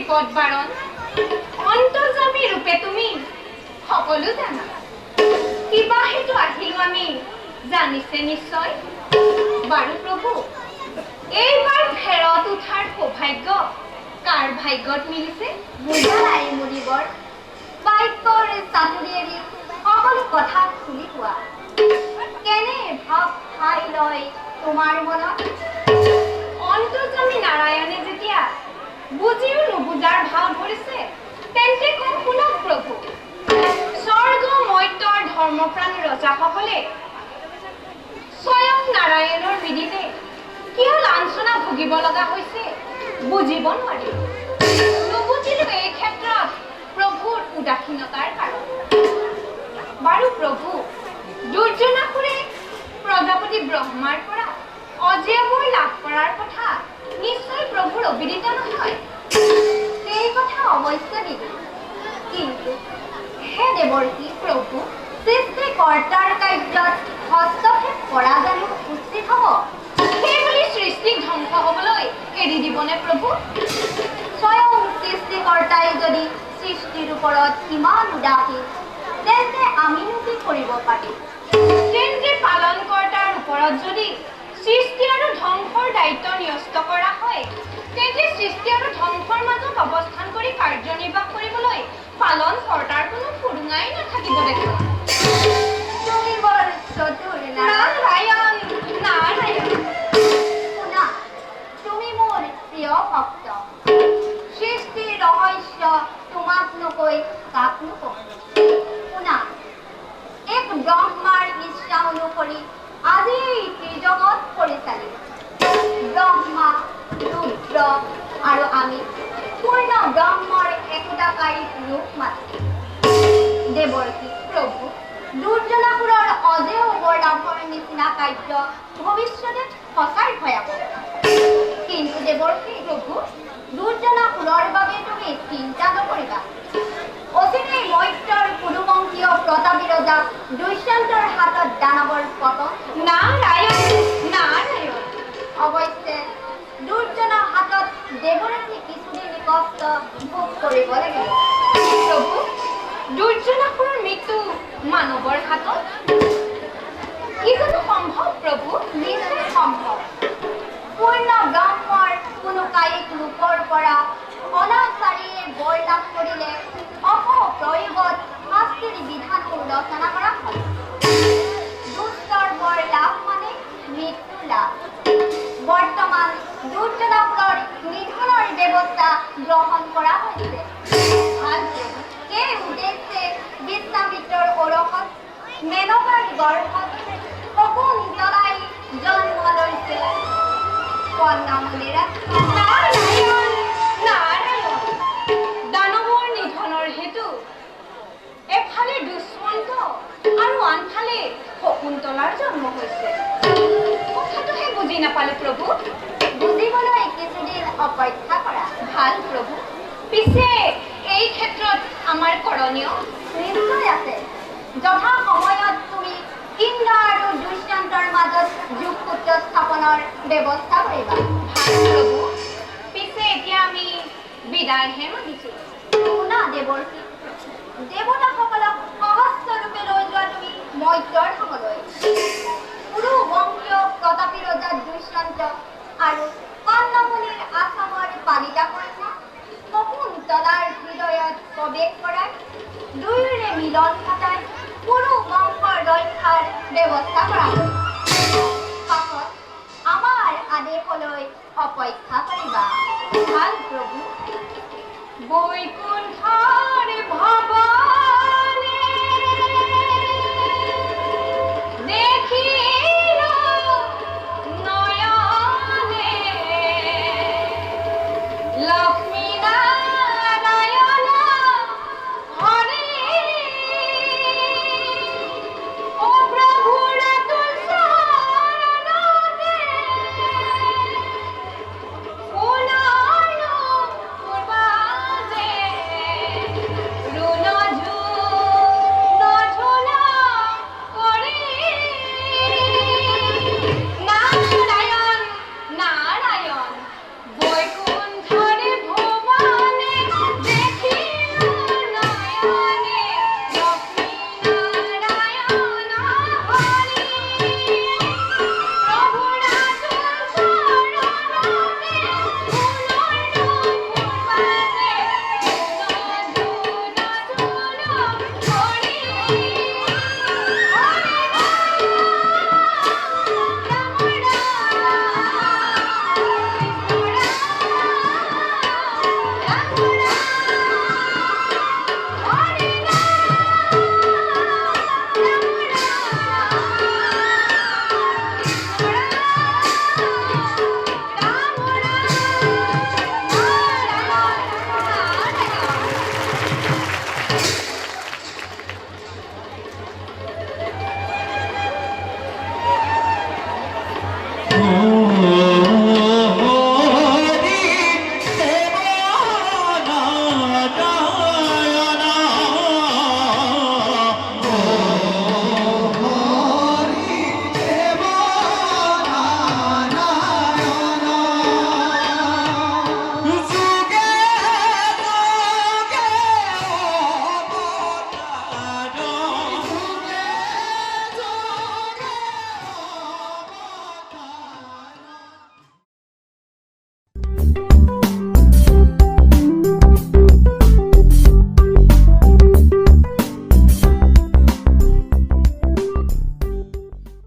বিপদ বাৰণ অন্তৰ্যামী ৰূপে তুমি সকলো জানা কিবা হেতু আহিলো আমি জানিছে নিশ্চয় বাৰু প্ৰভু এইবাৰ ফেৰত উঠাৰ সৌভাগ্য কাৰ ভাগ্যত মিলিছে বুজালাই মুনিবৰ বাক্যৰ চাতুৰি এৰি সকলো কথা খুলি কোৱা কেনে ভাৱ ঠাই লয় তোমাৰ মনত অন্তৰ্যামী নাৰায়ণে যেতিয়া বুজিও নুবুজাৰ ভাও ধৰিছে তেন্তে কম শুনক প্ৰভু স্বৰ্গ মৰ্ত্যৰ ধৰ্মপ্ৰাণ ৰজাসকলে স্বয়ং নাৰায়ণৰ বিদিতে কিয় লাঞ্ছনা ভুগিব লগা হৈছে বুজিব নোৱাৰি নুবুজিলো এই ক্ষেত্ৰত প্ৰভুৰ উদাসীনতাৰ কাৰণ বাৰু প্ৰভু দুৰ্জনাসুৰে প্ৰজাপতি ব্ৰহ্মাৰ পৰা অজেয়বোৰ লাভ কৰাৰ কথা নিশ্চয় প্ৰভুৰ অবিদিত নহয় সেই কথা অৱশ্য দিবি কিন্তু হে দেৱৰ্ষি প্ৰভু সৃষ্টিকৰ্তাৰ কাৰ্যত হস্তক্ষেপ কৰা জানো উচিত হ'ব সেইবুলি সৃষ্টিক ধ্বংস হ'বলৈ এৰি দিবনে প্ৰভু স্বয়ং সৃষ্টিকৰ্তাই যদি সৃষ্টিৰ ওপৰত ইমান উদাসীন তেন্তে আমিনো কি কৰিব পাৰিম তেন্তে পালনকৰ্তাৰ ওপৰত যদি সৃষ্টি আৰু ধ্বংসৰ দায়িত্ব ন্যস্ত কৰা হয় তেন্তে সৃষ্টি আৰু ধ্বংসৰ মাজত অৱস্থান কৰি কাৰ্যনিৰ্বাহ কৰিবলৈ পালনকৰ্তাৰ কোনো সুৰুঙাই নাথাকিব দেখোন তুমি বৰ চতুৰ নাৰায়ণ নাৰায়ণ শুনা তুমি মোৰ প্ৰিয় ভক্ত সৃষ্টিৰ ৰহস্য তোমাক নকৈ কাক নকওঁ শুনা এক ব্ৰহ্মাৰ ইচ্ছা অনুসৰি আজি ত্ৰিজগত পৰিচালিত ব্ৰহ্মা ৰুদ্ৰ আৰু আমি পূৰ্ণ ব্ৰহ্মৰ একোটাকাৰী ৰূপ মাত্ৰ দেৱৰ্ষি প্ৰভু দুৰ্জনাসুৰৰ অজেয় উপলাভৰ নিচিনা কাৰ্য ভৱিষ্যতে সঁচাই ভয়াবহ কিন্তু দেৱৰ্ষি প্ৰভু দুৰ্জনাসুৰৰ বাবে তুমি চিন্তা নকৰিবা অচিৰেই মৰ্ত্যৰ কুৰুবংশীয় প্ৰতাপী ৰজা দুষ্যন্তৰ হাতত দানৱৰ পতন নাৰায়ণ নাৰায়ণ অৱশ্যে দুৰ্জনৰ হাতত দেৱৰ্ষি কিছুদিন কষ্ট ভোগ কৰিব লাগিব প্ৰভু দুৰ্জনাসুৰৰ মৃত্যু মানৱৰ হাতত কি জানো সম্ভৱ প্ৰভু নিশ্চয় সম্ভৱ পূৰ্ণ ব্ৰহ্মৰ কোনো কায়িক ৰূপৰ পৰা অনাচাৰীয়ে বৰ লাভ কৰিলে অপপ্ৰয়োগত শাস্তিৰ বিধানবোৰ ৰচনা কৰা হয় দুষ্টৰ বৰ লাভ মানে মৃত্যু লাভ বৰ্তমান দুৰ্জনাসুৰৰ নিধনৰ ব্যৱস্থা গ্ৰহণ কৰা হৈছে সেই উদ্দেশ্যে বিশ্বামিত্ৰৰ ওৰসত মেনকাৰ গৰ্ভত সপোন জ্বলাই জন্ম লৈছে কন্যামণিৰা নাৰায়ণ নাৰায়ণ দানৱৰ নিধনৰ হেতু এফালে দুষ্মন্ত আৰু আনফালে শকুন্তলাৰ জন্ম হৈছে কথাটোহে বুজি নাপালো প্ৰভু বুজিবলৈ কিছুদিন অপেক্ষা কৰা ভাল প্ৰভু পিছে এই ক্ষেত্ৰত আমাৰ কৰণীয় নিশ্চয় আছে যথা সময়ত তুমি ইন্দ্ৰ আৰু দুষ্যন্তৰ মাজত যোগসূত্ৰ স্থাপনৰ ব্যৱস্থা কৰিবা ভাল প্ৰভু পিছে এতিয়া আমি বিদায়হে মাগিছো শুনা দেৱৰ্ষি দেৱতাসকলক সহস্ৰ ৰূপে লৈ যোৱা তুমি মৰ্ত্যৰ ধামলৈ পুৰু বংশ